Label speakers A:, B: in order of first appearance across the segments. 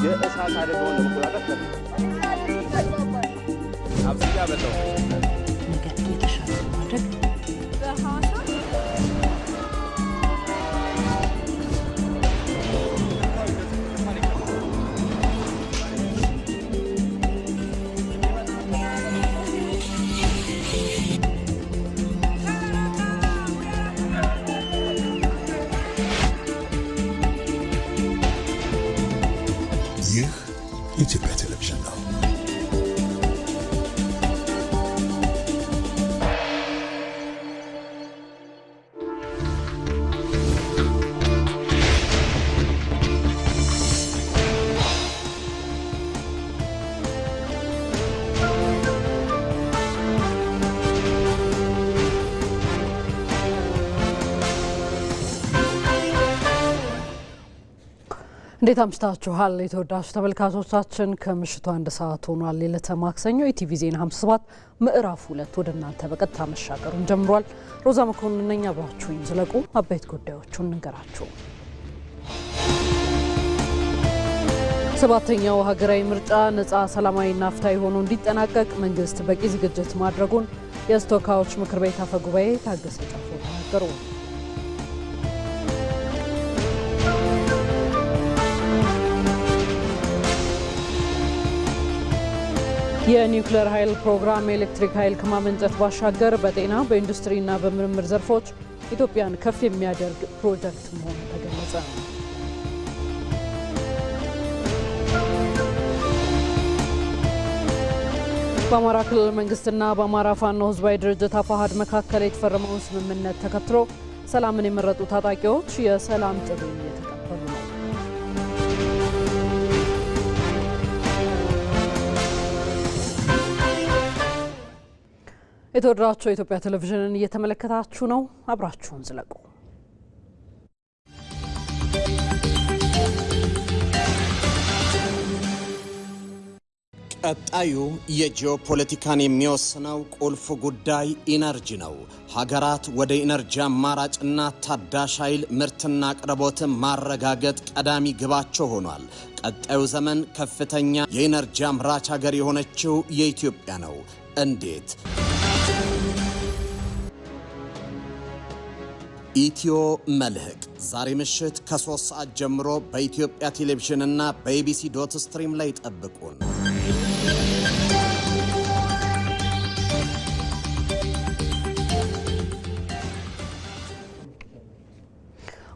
A: የእሳት አደጋውን ለመቆጣጠር አብዚያ በለው
B: ነገር የተሻለ ማድረግ
C: ኢትዮጵያ ቴሌቪዥን ነው።
B: እንዴት አምሽታችኋል የተወዳጁ ተመልካቾቻችን ከምሽቱ 1 ሰዓት ሆኗል። ለዕለተ ማክሰኞ ኢቲቪ ዜና 57 ምዕራፍ 2 ወደ እናንተ በቀጥታ መሻገሩን ጀምሯል። ሮዛ መኮንን ነኝ። አብራችሁኝ ዝለቁ። አበይት ጉዳዮቹን እንገራችሁ። ሰባተኛው ሀገራዊ ምርጫ ነጻ ሰላማዊና ፍትሃዊ ሆኖ እንዲጠናቀቅ መንግስት በቂ ዝግጅት ማድረጉን የሕዝብ ተወካዮች ምክር ቤት አፈ ጉባኤ ታገሰ ጫፎ ተናገሩ። የኒውክሌር ኃይል ፕሮግራም ኤሌክትሪክ ኃይል ከማመንጨት ባሻገር በጤና በኢንዱስትሪና በምርምር ዘርፎች ኢትዮጵያን ከፍ የሚያደርግ ፕሮጀክት መሆኑ ተገለጸ። በአማራ ክልል መንግስትና በአማራ ፋኖ ህዝባዊ ድርጅት አፋሕድ መካከል የተፈረመውን ስምምነት ተከትሎ ሰላምን የመረጡ ታጣቂዎች የሰላም ጥሪ እየተቀበሉ ነው። የተወደዳችሁ የኢትዮጵያ ቴሌቪዥንን እየተመለከታችሁ ነው። አብራችሁን ዝለቁ።
D: ቀጣዩ የጂኦፖለቲካን የሚወስነው ቁልፍ ጉዳይ ኢነርጂ ነው። ሀገራት ወደ ኢነርጂ አማራጭና ታዳሽ ኃይል ምርትና አቅርቦትን ማረጋገጥ ቀዳሚ ግባቸው ሆኗል። ቀጣዩ ዘመን ከፍተኛ የኢነርጂ አምራች ሀገር የሆነችው የኢትዮጵያ ነው። እንዴት? ኢትዮ መልህቅ ዛሬ ምሽት ከ3 ሰዓት ጀምሮ በኢትዮጵያ ቴሌቪዥንና በኢቢሲ.ስትሪም ላይ ጠብቁን።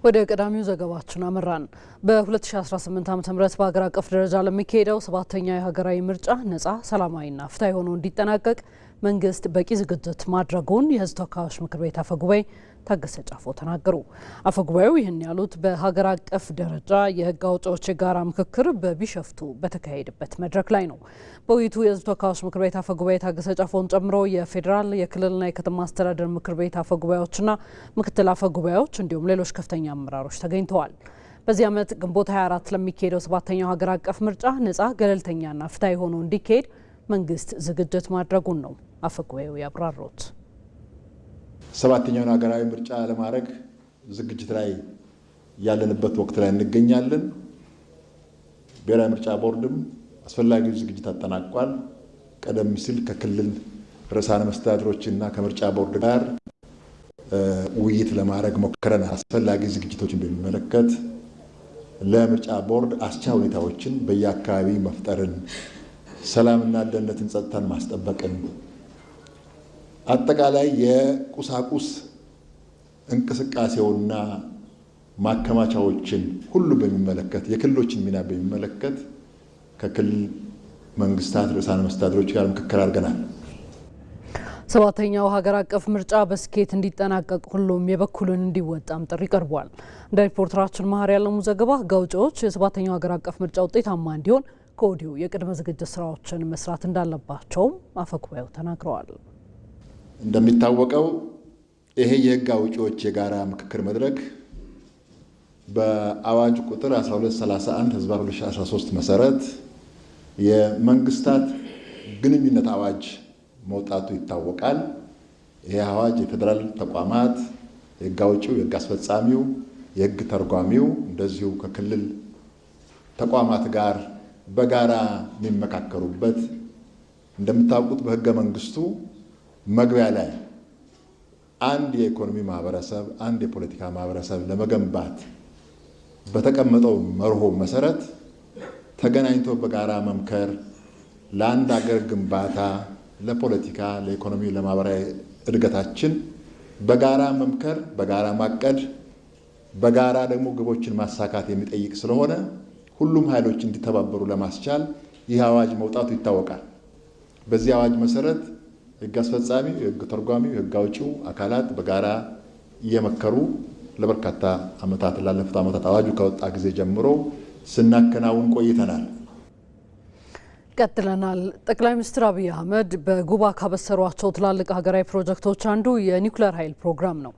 B: ወደ ቀዳሚው ዘገባችን አመራን። በ2018 ዓ.ም በሀገር አቀፍ ደረጃ ለሚካሄደው 7ኛ የሀገራዊ ምርጫ ነጻ ሰላማዊና ፍትሃዊ ሆኖ እንዲጠናቀቅ መንግስት በቂ ዝግጅት ማድረጉን የሕዝብ ተወካዮች ምክር ቤት አፈ ጉባኤ ታገሰ ጫፎ ተናገሩ። አፈ ጉባኤው ይህን ያሉት በሀገር አቀፍ ደረጃ የህግ አውጪዎች የጋራ ምክክር በቢሸፍቱ በተካሄደበት መድረክ ላይ ነው። በውይይቱ የሕዝብ ተወካዮች ምክር ቤት አፈ ጉባኤ ታገሰ ጫፎን ጨምሮ የፌዴራል የክልልና የከተማ አስተዳደር ምክር ቤት አፈ ጉባኤዎችና ምክትል አፈ ጉባኤዎች እንዲሁም ሌሎች ከፍተኛ አመራሮች ተገኝተዋል። በዚህ ዓመት ግንቦት 24 ለሚካሄደው 7ኛው ሀገር አቀፍ ምርጫ ነጻ ገለልተኛና ፍትሃዊ ሆኖ እንዲካሄድ መንግስት ዝግጅት ማድረጉን ነው አፈ ጉባኤው ያብራሩት።
E: 7ኛውን ሀገራዊ ምርጫ ለማድረግ ዝግጅት ላይ ያለንበት ወቅት ላይ እንገኛለን። ብሔራዊ ምርጫ ቦርድም አስፈላጊው ዝግጅት አጠናቋል። ቀደም ሲል ከክልል ርዕሳነ መስተዳድሮችና ከምርጫ ቦርድ ጋር ውይይት ለማድረግ ሞክረናል። አስፈላጊ ዝግጅቶችን በሚመለከት ለምርጫ ቦርድ አስቻይ ሁኔታዎችን በየአካባቢ መፍጠርን፣ ሰላምና ደህንነትን፣ ጸጥታን ማስጠበቅን፣ አጠቃላይ የቁሳቁስ እንቅስቃሴውና ማከማቻዎችን ሁሉ በሚመለከት የክልሎችን ሚና በሚመለከት ከክልል መንግስታት ርዕሳነ መስተዳድሮች ጋር ምክክር አድርገናል።
B: 7ኛው ሀገር አቀፍ ምርጫ በስኬት እንዲጠናቀቅ ሁሉም የበኩሉን እንዲወጣም ጥሪ ቀርቧል። እንደ ሪፖርተራችን መሀር ያለሙ ዘገባ ህግ አውጪዎች የ7ኛው ሀገር አቀፍ ምርጫ ውጤታማ እንዲሆን ከወዲሁ የቅድመ ዝግጅት ስራዎችን መስራት እንዳለባቸውም አፈ ጉባኤው ተናግረዋል።
E: እንደሚታወቀው ይሄ የህግ አውጪዎች የጋራ ምክክር መድረክ በአዋጅ ቁጥር 1231/2013 መሰረት የመንግስታት ግንኙነት አዋጅ መውጣቱ ይታወቃል። ይሄ አዋጅ የፌዴራል ተቋማት፣ የህግ አውጪው፣ የህግ አስፈጻሚው፣ የህግ ተርጓሚው እንደዚሁ ከክልል ተቋማት ጋር በጋራ የሚመካከሩበት እንደምታውቁት በህገ መንግስቱ መግቢያ ላይ አንድ የኢኮኖሚ ማህበረሰብ አንድ የፖለቲካ ማህበረሰብ ለመገንባት በተቀመጠው መርሆ መሰረት ተገናኝቶ በጋራ መምከር ለአንድ ሀገር ግንባታ ለፖለቲካ ለኢኮኖሚ ለማህበራዊ እድገታችን በጋራ መምከር በጋራ ማቀድ በጋራ ደግሞ ግቦችን ማሳካት የሚጠይቅ ስለሆነ ሁሉም ኃይሎች እንዲተባበሩ ለማስቻል ይህ አዋጅ መውጣቱ ይታወቃል። በዚህ አዋጅ መሰረት ህግ አስፈጻሚ ህግ ተርጓሚ ህግ አውጪው አካላት በጋራ እየመከሩ ለበርካታ አመታት ላለፉት አመታት አዋጁ ከወጣ ጊዜ ጀምሮ ስናከናውን ቆይተናል።
B: ቀጥለናል። ጠቅላይ ሚኒስትር አብይ አህመድ በጉባ ካበሰሯቸው ትላልቅ ሀገራዊ ፕሮጀክቶች አንዱ የኒውክሌር ኃይል ፕሮግራም ነው።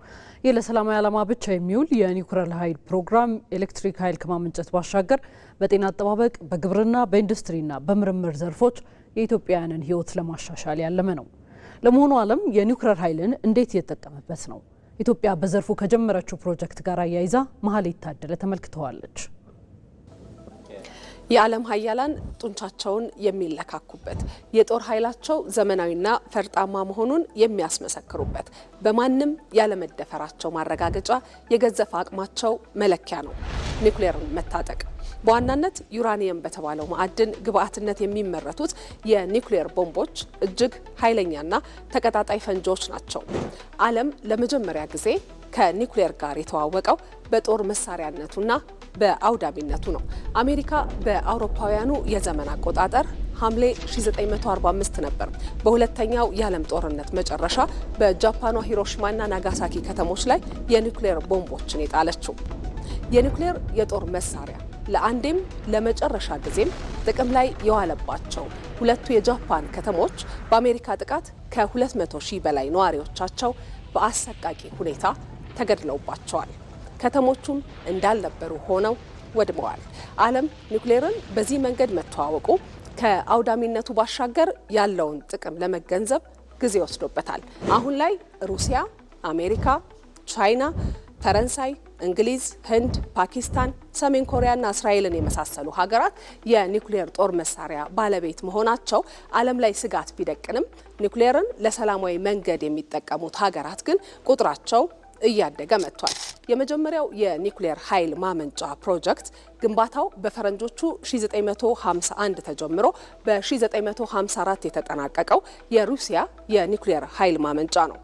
B: ይህ ለሰላማዊ ዓላማ ብቻ የሚውል የኒውክሌር ኃይል ፕሮግራም ኤሌክትሪክ ኃይል ከማመንጨት ባሻገር በጤና አጠባበቅ፣ በግብርና፣ በኢንዱስትሪና በምርምር ዘርፎች የኢትዮጵያውያንን ህይወት ለማሻሻል ያለመ ነው። ለመሆኑ ዓለም የኒውክሌር ኃይልን እንዴት እየተጠቀመበት ነው? ኢትዮጵያ በዘርፉ ከጀመረችው ፕሮጀክት ጋር አያይዛ መሀሌት ታደለ ተመልክተዋለች።
C: የዓለም ሀያላን ጡንቻቸውን የሚለካኩበት የጦር ኃይላቸው ዘመናዊና ፈርጣማ መሆኑን የሚያስመሰክሩበት በማንም ያለመደፈራቸው ማረጋገጫ የገዘፈ አቅማቸው መለኪያ ነው ኒውክሌርን መታጠቅ። በዋናነት ዩራኒየም በተባለው ማዕድን ግብአትነት የሚመረቱት የኒውክሌር ቦምቦች እጅግ ኃይለኛና ተቀጣጣይ ፈንጂዎች ናቸው። ዓለም ለመጀመሪያ ጊዜ ከኒውክሌር ጋር የተዋወቀው በጦር መሳሪያነቱና በአውዳሚነቱ ነው። አሜሪካ በአውሮፓውያኑ የዘመን አቆጣጠር ሐምሌ 1945 ነበር በሁለተኛው የዓለም ጦርነት መጨረሻ በጃፓኗ ሂሮሺማና ናጋሳኪ ከተሞች ላይ የኒውክሌር ቦምቦችን የጣለችው። የኒውክሌር የጦር መሳሪያ ለአንዴም ለመጨረሻ ጊዜም ጥቅም ላይ የዋለባቸው ሁለቱ የጃፓን ከተሞች በአሜሪካ ጥቃት ከ200,000 በላይ ነዋሪዎቻቸው በአሰቃቂ ሁኔታ ተገድለውባቸዋል። ከተሞቹም እንዳልነበሩ ሆነው ወድመዋል። ዓለም ኒውክሌርን በዚህ መንገድ መተዋወቁ ከአውዳሚነቱ ባሻገር ያለውን ጥቅም ለመገንዘብ ጊዜ ወስዶበታል። አሁን ላይ ሩሲያ፣ አሜሪካ፣ ቻይና፣ ፈረንሳይ፣ እንግሊዝ፣ ህንድ፣ ፓኪስታን፣ ሰሜን ኮሪያና እስራኤልን የመሳሰሉ ሀገራት የኒውክሌር ጦር መሳሪያ ባለቤት መሆናቸው ዓለም ላይ ስጋት ቢደቅንም ኒውክሌርን ለሰላማዊ መንገድ የሚጠቀሙት ሀገራት ግን ቁጥራቸው እያደገ መጥቷል። የመጀመሪያው የኒውክሌር ኃይል ማመንጫ ፕሮጀክት ግንባታው በፈረንጆቹ 1951 ተጀምሮ በ1954 የተጠናቀቀው የሩሲያ የኒውክሌር ኃይል ማመንጫ ነው።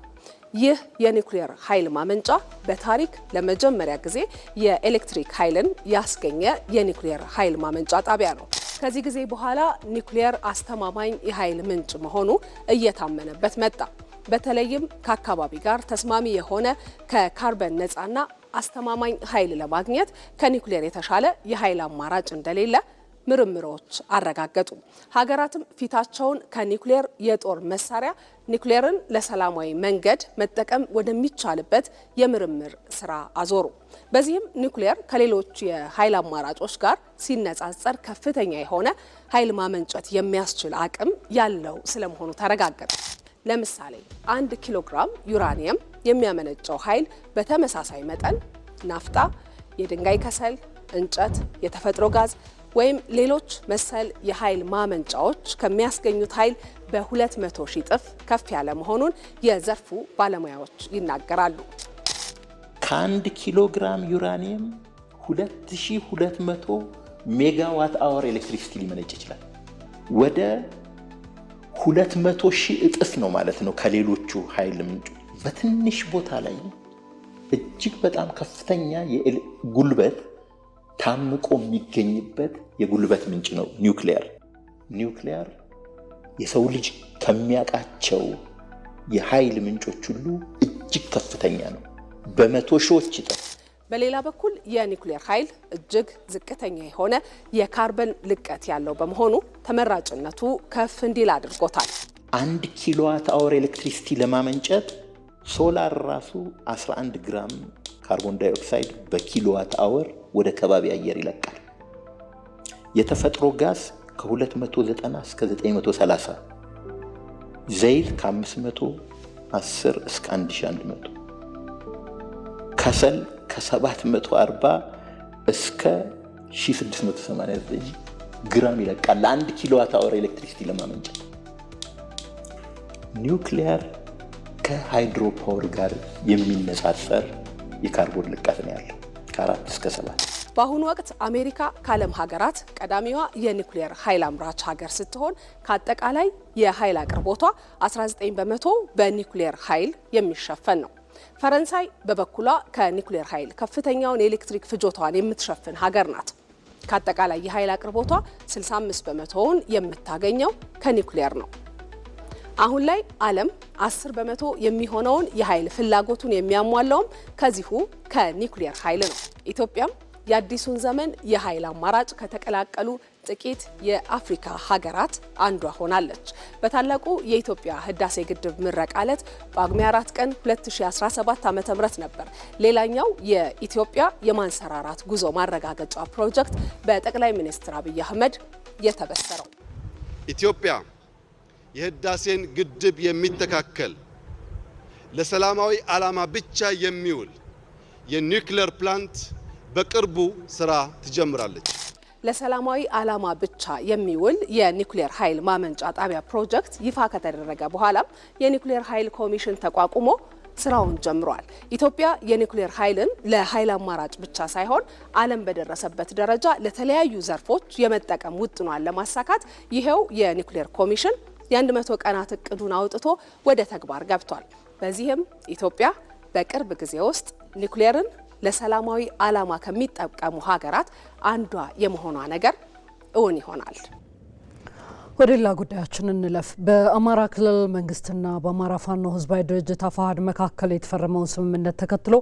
C: ይህ የኒውክሌር ኃይል ማመንጫ በታሪክ ለመጀመሪያ ጊዜ የኤሌክትሪክ ኃይልን ያስገኘ የኒውክሌር ኃይል ማመንጫ ጣቢያ ነው። ከዚህ ጊዜ በኋላ ኒውክሌር አስተማማኝ የኃይል ምንጭ መሆኑ እየታመነበት መጣ። በተለይም ከአካባቢ ጋር ተስማሚ የሆነ ከካርበን ነፃና አስተማማኝ ኃይል ለማግኘት ከኒውክሌር የተሻለ የኃይል አማራጭ እንደሌለ ምርምሮች አረጋገጡ። ሀገራትም ፊታቸውን ከኒውክሌር የጦር መሳሪያ ኒውክሌርን ለሰላማዊ መንገድ መጠቀም ወደሚቻልበት የምርምር ስራ አዞሩ። በዚህም ኒውክሌር ከሌሎች የኃይል አማራጮች ጋር ሲነጻጸር ከፍተኛ የሆነ ኃይል ማመንጨት የሚያስችል አቅም ያለው ስለመሆኑ ተረጋገጠ። ለምሳሌ 1 ኪሎ ግራም ዩራኒየም የሚያመነጨው ኃይል በተመሳሳይ መጠን ናፍጣ፣ የድንጋይ ከሰል፣ እንጨት፣ የተፈጥሮ ጋዝ ወይም ሌሎች መሰል የኃይል ማመንጫዎች ከሚያስገኙት ኃይል በ200,000 እጥፍ ከፍ ያለ መሆኑን የዘርፉ ባለሙያዎች ይናገራሉ።
F: ከ1 ኪሎ ግራም ዩራኒየም 2200 ሜጋዋት አወር ኤሌክትሪሲቲ ሊመነጭ ይችላል። ወደ 200,000 እጥፍ ነው ማለት ነው ከሌሎቹ ኃይል ምንጮች። በትንሽ ቦታ ላይ እጅግ በጣም ከፍተኛ ጉልበት ታምቆ የሚገኝበት የጉልበት ምንጭ ነው ኒውክሌር። ኒውክሌር የሰው ልጅ ከሚያውቃቸው የኃይል ምንጮች ሁሉ እጅግ ከፍተኛ ነው፣ በመቶ ሺዎች እጥፍ።
C: በሌላ በኩል የኒውክሌር ኃይል እጅግ ዝቅተኛ የሆነ የካርበን ልቀት ያለው በመሆኑ ተመራጭነቱ ከፍ እንዲል አድርጎታል።
F: 1 ኪሎዋት አወር ኤሌክትሪሲቲ ለማመንጨት ሶላር ራሱ 11 ግራም ካርቦን ዳይኦክሳይድ በኪሎዋት አወር ወደ ከባቢ አየር ይለቃል። የተፈጥሮ ጋዝ ከ290 እስከ 930፣ ዘይት ከ510 እስከ 1100፣ ከሰል ከ740 እስከ 1689 ግራም ይለቃል ለ1 ኪሎዋት አወር ኤሌክትሪሲቲ ለማመንጨት። ኒውክሊየር ከሃይድሮ ፓወር ጋር የሚነጻጸር የካርቦን ልቀት ነው ያለው ከ4 እስከ 7።
C: በአሁኑ ወቅት አሜሪካ ከዓለም ሀገራት ቀዳሚዋ የኒውክሊየር ኃይል አምራች ሀገር ስትሆን ከአጠቃላይ የኃይል አቅርቦቷ 19 በመቶ በኒውክሊየር ኃይል የሚሸፈን ነው። ፈረንሳይ በበኩሏ ከኒውክሊየር ኃይል ከፍተኛውን የኤሌክትሪክ ፍጆታዋን የምትሸፍን ሀገር ናት። ከአጠቃላይ የኃይል አቅርቦቷ 65 በመቶውን የምታገኘው ከኒውክሊየር ነው። አሁን ላይ ዓለም 10 በመቶ የሚሆነውን የኃይል ፍላጎቱን የሚያሟላውም ከዚሁ ከኒውክሊየር ኃይል ነው። ኢትዮጵያም የአዲሱን ዘመን የኃይል አማራጭ ከተቀላቀሉ ጥቂት የአፍሪካ ሀገራት አንዷ ሆናለች። በታላቁ የኢትዮጵያ ህዳሴ ግድብ ምረቃ ዕለት ጳጉሜ 4 ቀን 2017 ዓ.ም ነበር ሌላኛው የኢትዮጵያ የማንሰራራት ጉዞ ማረጋገጫ ፕሮጀክት በጠቅላይ ሚኒስትር አብይ አህመድ የተበሰረው።
A: ኢትዮጵያ የህዳሴን ግድብ የሚተካከል ለሰላማዊ ዓላማ ብቻ የሚውል የኒውክሌር ፕላንት በቅርቡ ስራ ትጀምራለች።
C: ለሰላማዊ ዓላማ ብቻ የሚውል የኒውክሌር ኃይል ማመንጫ ጣቢያ ፕሮጀክት ይፋ ከተደረገ በኋላ የኒውክሌር ኃይል ኮሚሽን ተቋቁሞ ስራውን ጀምሯል። ኢትዮጵያ የኒውክሌር ኃይልን ለኃይል አማራጭ ብቻ ሳይሆን ዓለም በደረሰበት ደረጃ ለተለያዩ ዘርፎች የመጠቀም ውጥኗን ለማሳካት ይሄው የኒውክሌር ኮሚሽን የ100 ቀናት እቅዱን አውጥቶ ወደ ተግባር ገብቷል። በዚህም ኢትዮጵያ በቅርብ ጊዜ ውስጥ ኒውክሌርን ለሰላማዊ ዓላማ ከሚጠቀሙ ሀገራት አንዷ የመሆኗ ነገር እውን ይሆናል።
B: ወደ ሌላ ጉዳያችን እንለፍ። በአማራ ክልል መንግስትና በአማራ ፋኖ ህዝባዊ ድርጅት አፋሕድ መካከል የተፈረመውን ስምምነት ተከትሎ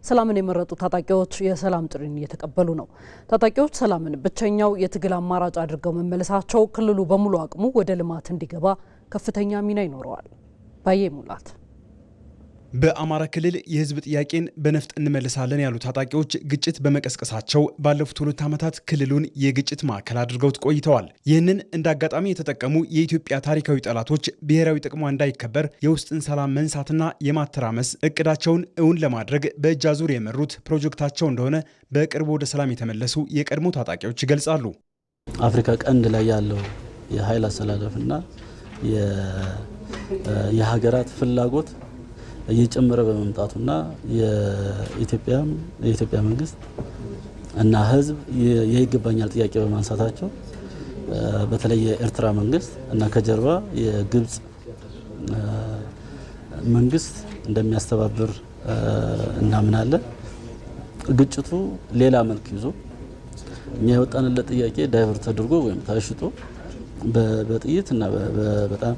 B: ሰላምን የመረጡ ታጣቂዎች የሰላም ጥሪን እየተቀበሉ ነው። ታጣቂዎች ሰላምን ብቸኛው የትግል አማራጭ አድርገው መመለሳቸው ክልሉ በሙሉ አቅሙ ወደ ልማት እንዲገባ ከፍተኛ ሚና ይኖረዋል። ባየ ሙላት
G: በአማራ ክልል የህዝብ ጥያቄን በነፍጥ እንመልሳለን ያሉ ታጣቂዎች ግጭት በመቀስቀሳቸው ባለፉት 2 ዓመታት ክልሉን የግጭት ማዕከል አድርገውት ቆይተዋል። ይህንን እንደ አጋጣሚ የተጠቀሙ የኢትዮጵያ ታሪካዊ ጠላቶች ብሔራዊ ጥቅሟ እንዳይከበር የውስጥን ሰላም መንሳትና የማተራመስ እቅዳቸውን እውን ለማድረግ በእጅ አዙር የመሩት ፕሮጀክታቸው እንደሆነ በቅርቡ ወደ ሰላም የተመለሱ የቀድሞ ታጣቂዎች ይገልጻሉ።
H: አፍሪካ ቀንድ ላይ ያለው የኃይል አሰላለፍና የሀገራት ፍላጎት እየጨመረ በመምጣቱና የኢትዮጵያ መንግስት እና ህዝብ የይገባኛል ጥያቄ በማንሳታቸው በተለይ የኤርትራ መንግስት እና ከጀርባ የግብጽ መንግስት እንደሚያስተባብር እናምናለን። ግጭቱ ሌላ መልክ ይዞ እኛ የወጣንለት ጥያቄ ዳይቨርት ተደርጎ ወይም ታሽጦ በጥይት እና በጣም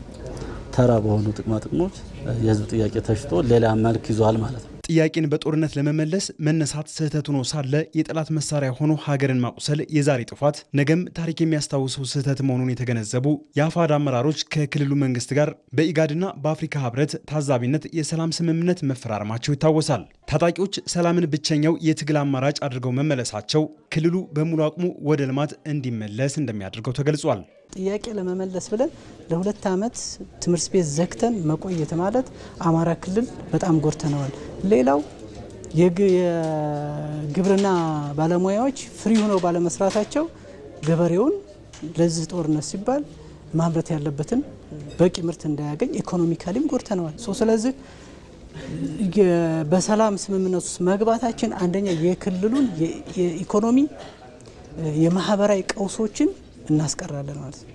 H: ተራ በሆኑ ጥቅሞች የህዝብ ጥያቄ ተሽጦ ሌላ መልክ ይዟል ማለት ነው።
G: ጥያቄን በጦርነት ለመመለስ መነሳት ስህተት ሆኖ ሳለ የጠላት መሳሪያ ሆኖ ሀገርን ማቁሰል የዛሬ ጥፋት ነገም ታሪክ የሚያስታውሰው ስህተት መሆኑን የተገነዘቡ የአፋሕድ አመራሮች ከክልሉ መንግስት ጋር በኢጋድና በአፍሪካ ህብረት ታዛቢነት የሰላም ስምምነት መፈራረማቸው ይታወሳል። ታጣቂዎች ሰላምን ብቸኛው የትግል አማራጭ አድርገው መመለሳቸው ክልሉ በሙሉ አቅሙ ወደ ልማት እንዲመለስ እንደሚያደርገው ተገልጿል።
I: ጥያቄ ለመመለስ ብለን ለ2 ዓመት ትምህርት ቤት ዘግተን መቆየት ማለት አማራ ክልል በጣም ጎርተነዋል። ሌላው የግብርና ባለሙያዎች ፍሪ ሆነው ባለመስራታቸው ገበሬውን ለዚህ ጦርነት ሲባል ማምረት ያለበትን በቂ ምርት እንዳያገኝ ኢኮኖሚካሊም ጎርተነዋል። ስለዚህ በሰላም ስምምነት ውስጥ መግባታችን አንደኛ የክልሉን የኢኮኖሚ የማህበራዊ ቀውሶችን እናስቀራለን ማለት ነው።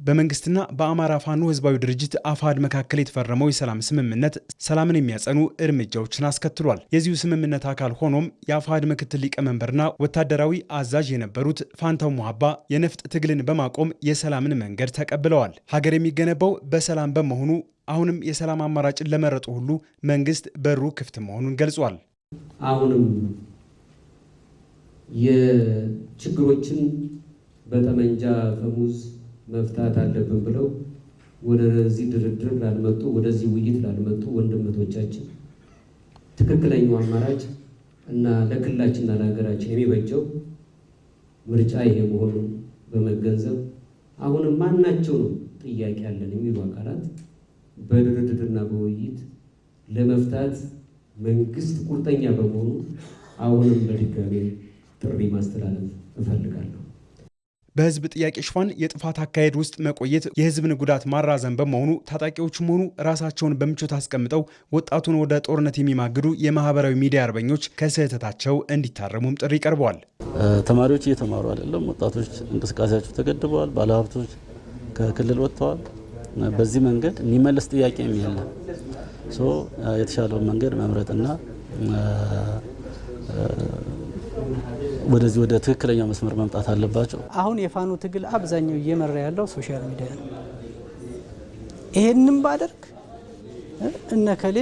G: በመንግስትና በአማራ ፋኖ ህዝባዊ ድርጅት አፋሕድ መካከል የተፈረመው የሰላም ስምምነት ሰላምን የሚያጸኑ እርምጃዎችን አስከትሏል። የዚሁ ስምምነት አካል ሆኖም የአፋሕድ ምክትል ሊቀመንበርና ወታደራዊ አዛዥ የነበሩት ፋንታው ሙሀባ የነፍጥ ትግልን በማቆም የሰላምን መንገድ ተቀብለዋል። ሀገር የሚገነባው በሰላም በመሆኑ አሁንም የሰላም አማራጭን ለመረጡ ሁሉ መንግስት በሩ ክፍት መሆኑን ገልጿል።
J: አሁንም የችግሮችን በጠመንጃ ፈሙዝ መፍታት አለብን ብለው ወደዚህ ድርድር ላልመጡ ወደዚህ ውይይት ላልመጡ ወንድሞቻችን ትክክለኛው አማራጭ እና ለክልላችንና ለሀገራችን የሚበጀው ምርጫ ይሄ መሆኑን በመገንዘብ አሁንም ማናቸው ነው ጥያቄ ያለን የሚሉ አካላት በድርድርና በውይይት ለመፍታት መንግስት ቁርጠኛ በመሆኑ አሁንም በድጋሚ ጥሪ ማስተላለፍ እፈልጋለሁ።
G: በህዝብ ጥያቄ ሽፋን የጥፋት አካሄድ ውስጥ መቆየት የህዝብን ጉዳት ማራዘም በመሆኑ ታጣቂዎችም ሆኑ ራሳቸውን በምቾት አስቀምጠው ወጣቱን ወደ ጦርነት የሚማግዱ የማህበራዊ ሚዲያ አርበኞች ከስህተታቸው እንዲታረሙም ጥሪ ቀርበዋል።
H: ተማሪዎች እየተማሩ አይደለም፣ ወጣቶች እንቅስቃሴያቸው ተገድበዋል፣ ባለሀብቶች ከክልል ወጥተዋል። በዚህ መንገድ የሚመለስ ጥያቄ የለም። የተሻለውን መንገድ መምረጥና ወደዚህ ወደ ትክክለኛው መስመር መምጣት አለባቸው።
I: አሁን የፋኖ ትግል አብዛኛው እየመራ ያለው ሶሻል ሚዲያ ነው። ይሄንን ባደርግ እነከሌ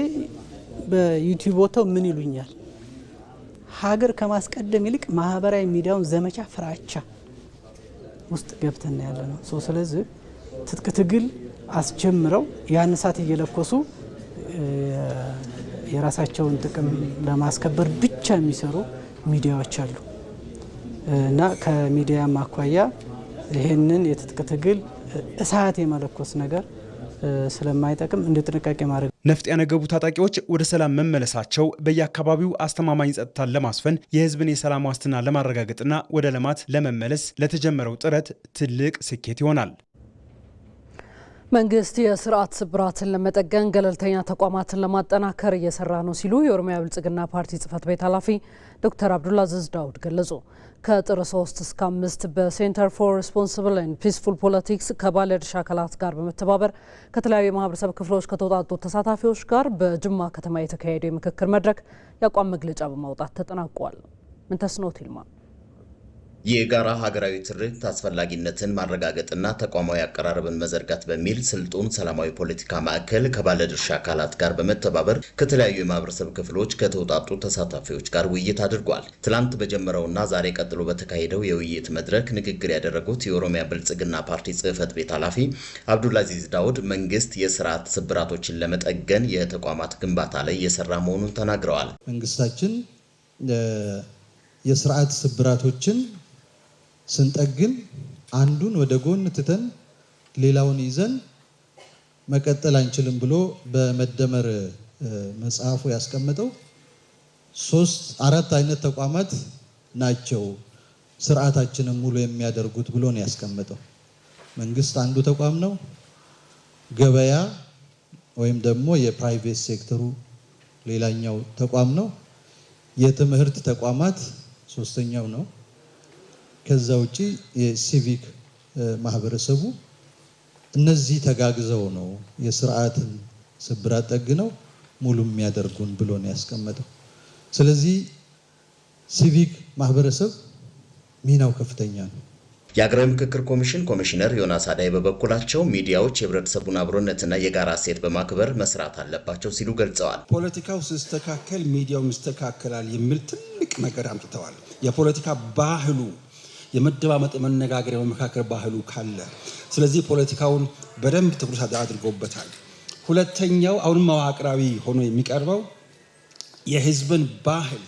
I: በዩቲዩብ ወጥተው ምን ይሉኛል? ሀገር ከማስቀደም ይልቅ ማህበራዊ ሚዲያውን ዘመቻ ፍራቻ ውስጥ ገብተን ያለ ነው። ስለዚህ ትጥቅ ትግል አስጀምረው ያን እሳት እየለኮሱ የራሳቸውን ጥቅም ለማስከበር ብቻ የሚሰሩ ሚዲያዎች አሉ እና ከሚዲያ ማኳያ ይሄንን የትጥቅ ትግል እሳት የመለኮስ ነገር ስለማይጠቅም እንደ ጥንቃቄ ማድረግ።
G: ነፍጥ ያነገቡ ታጣቂዎች ወደ ሰላም መመለሳቸው በየአካባቢው አስተማማኝ ጸጥታን ለማስፈን የህዝብን የሰላም ዋስትና ለማረጋገጥና ወደ ልማት ለመመለስ ለተጀመረው ጥረት ትልቅ ስኬት ይሆናል።
B: መንግስት የስርዓት ስብራትን ለመጠገን ገለልተኛ ተቋማትን ለማጠናከር እየሰራ ነው ሲሉ የኦሮሚያ ብልጽግና ፓርቲ ጽህፈት ቤት ኃላፊ ዶክተር አብዱልአዚዝ ዳውድ ገለጹ። ከጥር 3 እስከ 5 በሴንተር ፎር ሪስፖንሲብል ኤንድ ፒስፉል ፖለቲክስ ከባለድርሻ አካላት ጋር በመተባበር ከተለያዩ የማህበረሰብ ክፍሎች ከተውጣጡ ተሳታፊዎች ጋር በጅማ ከተማ የተካሄደው የምክክር መድረክ የአቋም መግለጫ በማውጣት ተጠናቋል። ምንተስኖት ይልማ
D: የጋራ ሀገራዊ ትርክት አስፈላጊነትን ማረጋገጥና ተቋማዊ አቀራረብን መዘርጋት በሚል ስልጡን ሰላማዊ ፖለቲካ ማዕከል ከባለድርሻ አካላት ጋር በመተባበር ከተለያዩ የማህበረሰብ ክፍሎች ከተውጣጡ ተሳታፊዎች ጋር ውይይት አድርጓል። ትላንት በጀመረውና ዛሬ ቀጥሎ በተካሄደው የውይይት መድረክ ንግግር ያደረጉት የኦሮሚያ ብልጽግና ፓርቲ ጽህፈት ቤት ኃላፊ አብዱልአዚዝ ዳውድ መንግስት የስርዓት ስብራቶችን ለመጠገን የተቋማት ግንባታ ላይ እየሰራ መሆኑን ተናግረዋል።
K: መንግስታችን የስርዓት ስብራቶችን ስንጠግን አንዱን ወደ ጎን ትተን ሌላውን ይዘን መቀጠል አንችልም ብሎ በመደመር መጽሐፉ ያስቀመጠው 4 አይነት ተቋማት ናቸው ስርዓታችንን ሙሉ የሚያደርጉት ብሎ ነው ያስቀመጠው። መንግስት አንዱ ተቋም ነው። ገበያ ወይም ደግሞ የፕራይቬት ሴክተሩ ሌላኛው ተቋም ነው። የትምህርት ተቋማት ሶስተኛው ነው። ከዛ ውጪ የሲቪክ ማህበረሰቡ እነዚህ ተጋግዘው ነው የስርዓትን ስብራት ጠግነው ሙሉ የሚያደርጉን ብሎ ነው ያስቀመጠው። ስለዚህ ሲቪክ ማህበረሰብ ሚናው ከፍተኛ ነው።
D: የሀገራዊ ምክክር ኮሚሽን ኮሚሽነር ዮናስ አዳይ በበኩላቸው ሚዲያዎች የህብረተሰቡን አብሮነትና የጋራ እሴት በማክበር መስራት አለባቸው ሲሉ ገልጸዋል።
L: ፖለቲካው ሲስተካከል ሚዲያው ይስተካከላል የሚል ትልቅ ነገር አምጥተዋል። የፖለቲካ ባህሉ የመደማመጥ የመነጋገር የመመካከር ባህሉ ካለ ስለዚህ ፖለቲካውን በደንብ ትኩረት አድርጎበታል። ሁለተኛው አሁንም መዋቅራዊ ሆኖ የሚቀርበው የህዝብን ባህል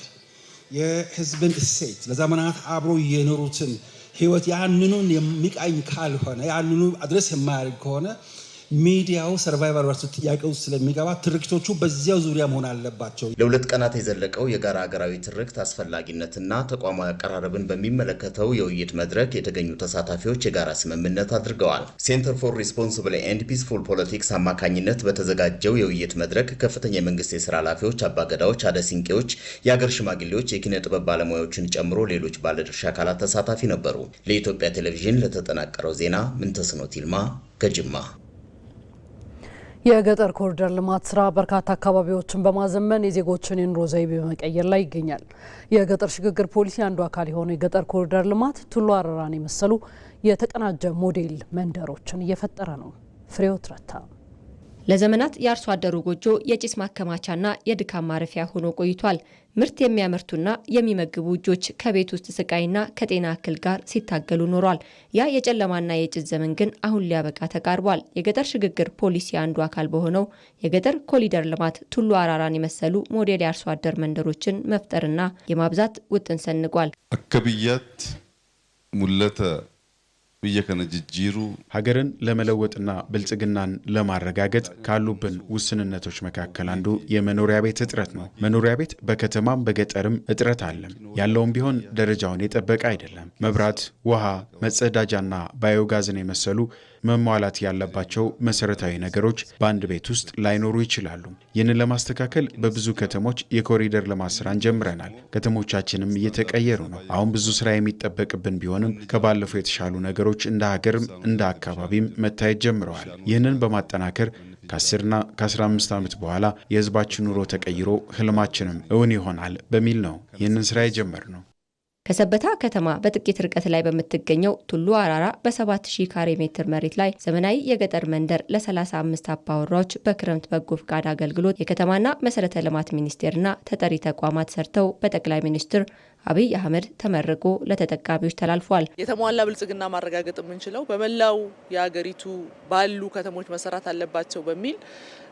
L: የህዝብን እሴት ለዘመናት አብሮ የኖሩትን ህይወት ያንኑን የሚቃኝ ካልሆነ ያንኑ አድረስ የማያደርግ ከሆነ ሚዲያው ሰርቫይቫል ራሱ ጥያቄ ውስጥ ስለሚገባ ትርክቶቹ በዚያው ዙሪያ መሆን አለባቸው።
D: ለ2 ቀናት የዘለቀው የጋራ ሀገራዊ ትርክት አስፈላጊነትና ተቋማዊ አቀራረብን በሚመለከተው የውይይት መድረክ የተገኙ ተሳታፊዎች የጋራ ስምምነት አድርገዋል። ሴንተር ፎር ሪስፖንሲብል ኤንድ ፒስፉል ፖለቲክስ አማካኝነት በተዘጋጀው የውይይት መድረክ ከፍተኛ የመንግስት የስራ ኃላፊዎች፣ አባገዳዎች፣ አደሲንቄዎች፣ የሀገር ሽማግሌዎች፣ የኪነ ጥበብ ባለሙያዎችን ጨምሮ ሌሎች ባለድርሻ አካላት ተሳታፊ ነበሩ። ለኢትዮጵያ ቴሌቪዥን ለተጠናቀረው ዜና ምንተስኖት ይልማ ከጅማ።
B: የገጠር ኮሪደር ልማት ስራ በርካታ አካባቢዎችን በማዘመን የዜጎችን የኑሮ ዘይቤ በመቀየር ላይ ይገኛል። የገጠር ሽግግር ፖሊሲ አንዱ አካል የሆነው የገጠር ኮሪደር ልማት ቱሉ አረራን የመሰሉ የተቀናጀ ሞዴል መንደሮችን እየፈጠረ ነው። ፍሬዎት ረታ
M: ለዘመናት የአርሶ አደሩ ጎጆ የጭስ ማከማቻና የድካም ማረፊያ ሆኖ ቆይቷል። ምርት የሚያመርቱና የሚመግቡ እጆች ከቤት ውስጥ ስቃይና ከጤና እክል ጋር ሲታገሉ ኖሯል። ያ የጨለማና የጭስ ዘመን ግን አሁን ሊያበቃ ተቃርቧል። የገጠር ሽግግር ፖሊሲ አንዱ አካል በሆነው የገጠር ኮሪደር ልማት ቱሉ አራራን የመሰሉ ሞዴል የአርሶ አደር መንደሮችን መፍጠርና የማብዛት ውጥን ሰንቋል።
N: አከብያት ሙለተ
G: ሀገርን ለመለወጥና ብልጽግናን ለማረጋገጥ ካሉብን ውስንነቶች መካከል አንዱ የመኖሪያ ቤት እጥረት ነው። መኖሪያ ቤት በከተማም በገጠርም እጥረት አለ። ያለውም ቢሆን ደረጃውን የጠበቀ አይደለም። መብራት፣ ውሃ፣ መጸዳጃና ባዮጋዝን የመሰሉ መሟላት ያለባቸው መሰረታዊ ነገሮች በአንድ ቤት ውስጥ ላይኖሩ ይችላሉ። ይህንን ለማስተካከል በብዙ ከተሞች የኮሪደር ልማት ስራን ጀምረናል። ከተሞቻችንም እየተቀየሩ ነው። አሁን ብዙ ስራ የሚጠበቅብን ቢሆንም ከባለፈው የተሻሉ ነገሮች እንደ ሀገርም እንደ አካባቢም መታየት ጀምረዋል። ይህንን በማጠናከር ከ10ና ከ15 ዓመት በኋላ የህዝባችን ኑሮ ተቀይሮ ህልማችንም እውን ይሆናል በሚል ነው ይህንን ስራ የጀመርነው።
M: ከሰበታ ከተማ በጥቂት ርቀት ላይ በምትገኘው ቱሉ አራራ በ7000 ካሬ ሜትር መሬት ላይ ዘመናዊ የገጠር መንደር ለ35 አባወራዎች በክረምት በጎ ፍቃድ አገልግሎት የከተማና መሰረተ ልማት ሚኒስቴርና ተጠሪ ተቋማት ሰርተው በጠቅላይ ሚኒስትር አብይ አህመድ ተመርቆ ለተጠቃሚዎች ተላልፏል።
N: የተሟላ ብልጽግና ማረጋገጥ የምንችለው በመላው የሀገሪቱ ባሉ ከተሞች መሰራት አለባቸው በሚል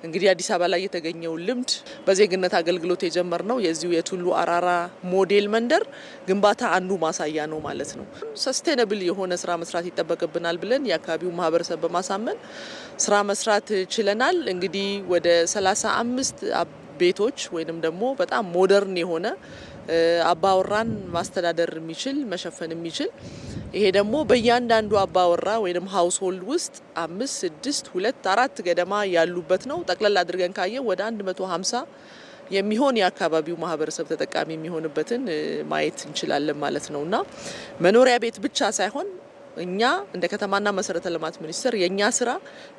N: እንግዲህ አዲስ አበባ ላይ የተገኘው ልምድ በዜግነት አገልግሎት የጀመርነው የዚሁ የቱሉ አራራ ሞዴል መንደር ግንባታ አንዱ ማሳያ ነው ማለት ነው። ሰስቴነብል የሆነ ስራ መስራት ይጠበቅብናል ብለን የአካባቢው ማህበረሰብ በማሳመን ስራ መስራት ችለናል። እንግዲህ ወደ 35 ቤቶች ወይንም ደግሞ በጣም ሞደርን የሆነ አባወራን ማስተዳደር የሚችል መሸፈን የሚችል ይሄ ደግሞ በእያንዳንዱ አባወራ ወይንም ሃውስሆልድ ውስጥ 5 6 2 4 ገደማ ያሉበት ነው። ጠቅላላ አድርገን ካየን ወደ 150 የሚሆን የአካባቢው ማህበረሰብ ተጠቃሚ የሚሆንበትን ማየት እንችላለን ማለት ነውና መኖሪያ ቤት ብቻ ሳይሆን እኛ እንደ ከተማና መሰረተ ልማት ሚኒስቴር የኛ ስራ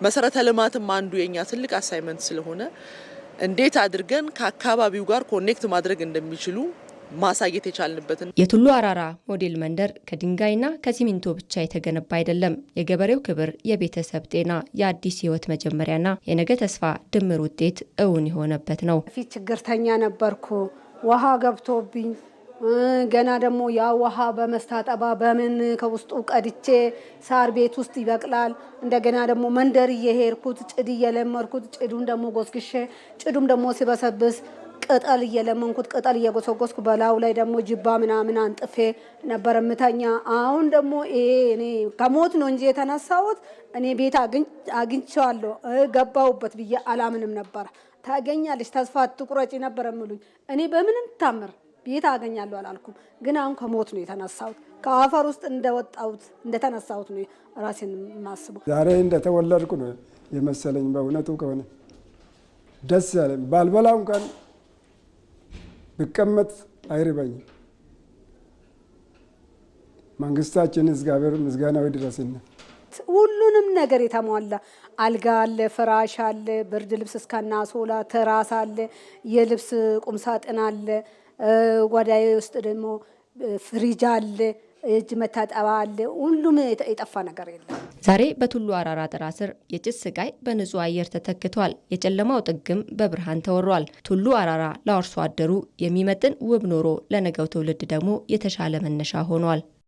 N: መሰረተ ልማትም አንዱ የኛ ትልቅ አሳይመንት ስለሆነ እንዴት አድርገን ከአካባቢው ጋር ኮኔክት ማድረግ እንደሚችሉ ማሳየት የቻልንበትን
M: የቱሉ አራራ ሞዴል መንደር ከድንጋይና ከሲሚንቶ ብቻ የተገነባ አይደለም። የገበሬው ክብር፣ የቤተሰብ ጤና፣ የአዲስ ህይወት መጀመሪያና የነገ ተስፋ ድምር ውጤት እውን የሆነበት ነው።
O: ፊት ችግርተኛ ነበርኩ። ውሃ ገብቶብኝ ገና ደግሞ ያ ውሃ በመስታጠባ በምን ከውስጡ ቀድቼ ሳር ቤት ውስጥ ይበቅላል። እንደገና ደግሞ መንደር እየሄድኩት ጭድ እየለመርኩት ጭዱን ደግሞ ጎስግሼ ጭዱም ደግሞ ሲበሰብስ ቅጠል እየለመንኩት ቅጠል እየጎሰጎስኩ በላው ላይ ደግሞ ጅባ ምናምን አንጥፌ ነበር ምተኛ። አሁን ደግሞ እኔ ከሞት ነው እንጂ የተነሳሁት እኔ ቤት አግኝቻለሁ ገባውበት ብዬ አላምንም ነበር። ታገኛለሽ ተስፋ አትቁረጪ ነበር የሚሉኝ። እኔ በምንም ታምር ቤት አገኛለሁ አላልኩም። ግን አሁን ከሞት ነው የተነሳሁት። ከአፈር ውስጥ እንደወጣሁት እንደተነሳሁት ነው ራሴን ማስበው።
P: ዛሬ እንደተወለድኩ ነው የመሰለኝ። በእውነቱ ከሆነ ደስ ያለኝ ባልበላው እንኳን ብቀመጥ አይርበኝም። መንግስታችን እግዚአብሔር ምስጋናው ይድረስና
O: ሁሉንም ነገር የተሟላ አልጋ አለ፣ ፍራሽ አለ፣ ብርድ ልብስ እስከና ሶላ ትራስ አለ፣ የልብስ ቁምሳጥን አለ፣ ጓዳዬ ውስጥ ደግሞ ፍሪጅ አለ፣ እጅ መታጠቢያ አለ። ሁሉም የጠፋ ነገር የለም።
M: ዛሬ በቱሉ አራራ ጥላ ስር የጭስ ስቃይ በንጹህ አየር ተተክቷል። የጨለማው ጥግም በብርሃን ተወሯል። ቱሉ አራራ ለአርሶ አደሩ የሚመጥን ውብ ኖሮ ለነገው ትውልድ ደግሞ የተሻለ መነሻ ሆኗል።